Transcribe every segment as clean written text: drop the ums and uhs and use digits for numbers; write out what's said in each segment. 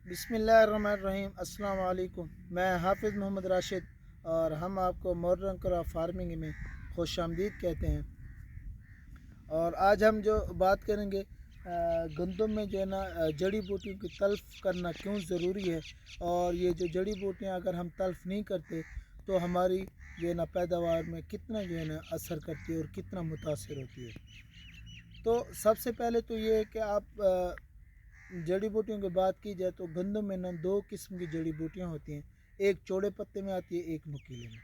बिस्मिल्लाहिर्रहमानिर्रहीम। अस्सलाम वालेकुम। मैं हाफिज़ मोहम्मद राशिद और हम आपको मॉडर्न क्रॉप फार्मिंग में खुश आमदीद कहते हैं। और आज हम जो बात करेंगे गंदम में जो है ना जड़ी बूटियों की तल्फ़ करना क्यों ज़रूरी है, और ये जो जड़ी बूटियाँ अगर हम तल्फ़ नहीं करते तो हमारी जो है ना पैदावार में कितना जो है ना असर करती है और कितना मुतासिर होती है। तो सबसे पहले तो ये है कि आप जड़ी बूटियों की बात की जाए तो गंदम में ना दो किस्म की जड़ी बूटियाँ होती हैं। एक चौड़े पत्ते में आती है, एक नुकीले में।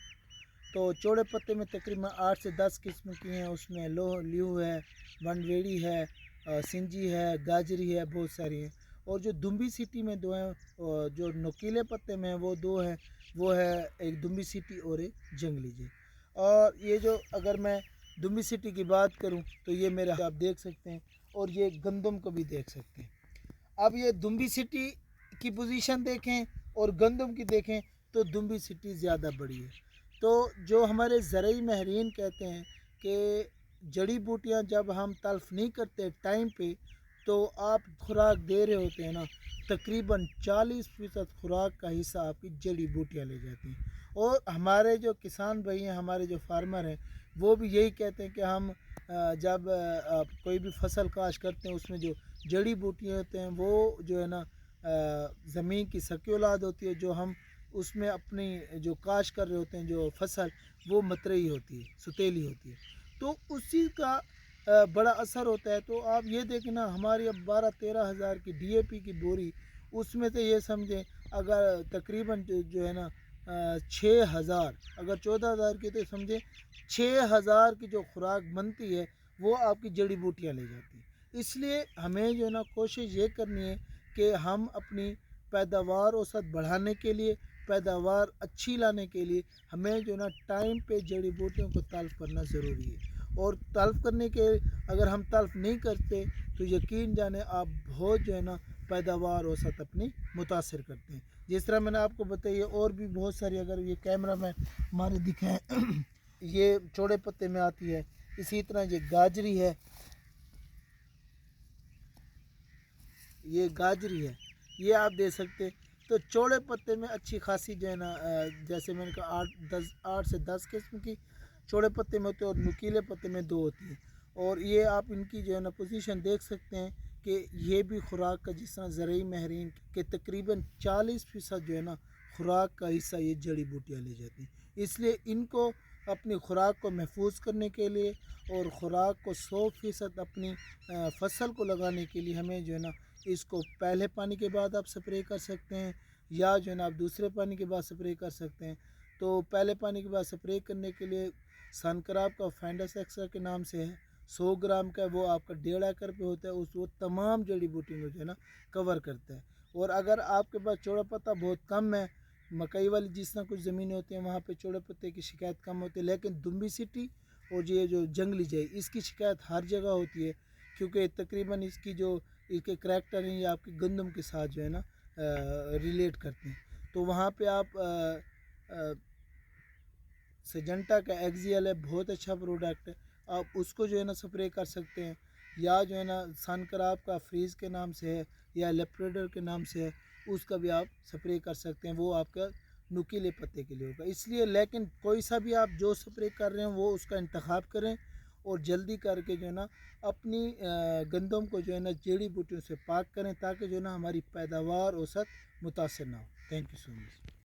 तो चौड़े पत्ते में तकरीबन 8 से 10 किस्म की हैं। उसमें लोह ल्यू है, वनवेड़ी है, सिंजी है, गाजरी है, बहुत सारी हैं। और जो दुम्बी सिटी में दो हैं, जो नुकीले पत्ते में हैं वो दो हैं। वो है एक दुम्बी सिटी और एक जंगली जी। और ये जो अगर मैं दुम्बी सिटी की बात करूं तो ये मेरे आप देख सकते हैं, और ये गंदम को भी देख सकते हैं। अब ये दुम्बी सिटी की पोजीशन देखें और गंदम की देखें तो दुम्बी सिटी ज़्यादा बड़ी है। तो जो हमारे ज़रई माहिरीन कहते हैं कि जड़ी बूटियाँ जब हम तल्फ़ नहीं करते टाइम पे, तो आप खुराक दे रहे होते हैं ना, तकरीबन 40% खुराक का हिस्सा आपकी जड़ी बूटियाँ ले जाती हैं। और हमारे जो किसान भाई हैं, हमारे जो फार्मर हैं, वो भी यही कहते हैं कि हम जब कोई भी फसल काश्त करते हैं उसमें जो जड़ी बूटियाँ होते हैं वो जो है ना ज़मीन की सकी औलाद होती है। जो हम उसमें अपनी जो काश्त कर रहे होते हैं जो फसल, वो मतरई होती है, सुतीली होती है, तो उसी का बड़ा असर होता है। तो आप ये देखें ना, हमारी अब 12-13 हज़ार की DAP की बोरी, उसमें से ये समझें अगर तकरीबन जो है ना 6,000, अगर 14,000 की तो समझें 6,000 की जो खुराक बनती है वो आपकी जड़ी बूटियाँ ले जाती हैं। इसलिए हमें जो है ना कोशिश ये करनी है कि हम अपनी पैदावार औसत बढ़ाने के लिए, पैदावार अच्छी लाने के लिए हमें जो है ना टाइम पे जड़ी बूटियों को तल्फ़ करना ज़रूरी है। और तल्फ़ करने के अगर हम तल्फ़ नहीं करते तो यकीन जाने आप बहुत जो है ना पैदावार औसत अपनी मुतासर करते हैं। जिस तरह मैंने आपको बताई और भी बहुत सारी, अगर ये कैमरा में हमारे दिखाएँ ये चौड़े पत्ते में आती है। इसी तरह ये गाजरी है, ये गाजरी है, ये आप दे सकते हैं। तो चौड़े पत्ते में अच्छी खासी जो है ना जैसे मैंने कहा 8 से 10 किस्म की चौड़े पत्ते में होते हैं, और नुकीले पत्ते में दो होती है। और ये आप इनकी जो है ना पोजीशन देख सकते हैं कि ये भी खुराक का, जिस तरह ज़रई माहिरीन के तकरीबन 40% जो है ना खुराक का हिस्सा ये जड़ी बूटियाँ ले जाती हैं। इसलिए इनको अपनी खुराक को महफूज करने के लिए और ख़ुराक को 100% अपनी फसल को लगाने के लिए हमें जो है ना इसको पहले पानी के बाद आप स्प्रे कर सकते हैं, या जो है ना आप दूसरे पानी के बाद स्प्रे कर सकते हैं। तो पहले पानी के बाद स्प्रे करने के लिए सनक्राब का फैंडस एक्स्ट्रा के नाम से है, 100 ग्राम का, वो आपका 1.5 एकड़ पे होता है। उस वो तमाम जड़ी बूटियों को जो है ना कवर करता है। और अगर आपके पास चौड़ा पत्ता बहुत कम है, मकई वाली जिस तरह कुछ ज़मीनें होती हैं वहाँ पे चौड़े पत्ते की शिकायत कम होती है, लेकिन दुम्बी सिटी और ये जो जंगली जय, इसकी शिकायत हर जगह होती है, क्योंकि तकरीबन इसकी जो इसके करैक्टर हैं ये आपकी गंदम के साथ जो है ना रिलेट करते हैं। तो वहाँ पे आप सिजेंटा का एक्सियल है, बहुत अच्छा प्रोडक्ट है, आप उसको जो है ना स्प्रे कर सकते हैं। या जो है ना सनक्राब का फ्रीज़ के नाम से है, या लेप्रेडर के नाम से है, उसका भी आप स्प्रे कर सकते हैं। वो आपका नुकीले पत्ते के लिए होगा। इसलिए लेकिन कोई सा भी आप जो स्प्रे कर रहे हैं वो उसका इंतखाब करें, और जल्दी करके जो है ना अपनी गंदम को जो है ना जड़ी बूटियों से पाक करें, ताकि जो है ना हमारी पैदावार औसत मुतासर ना हो। Thank you so much.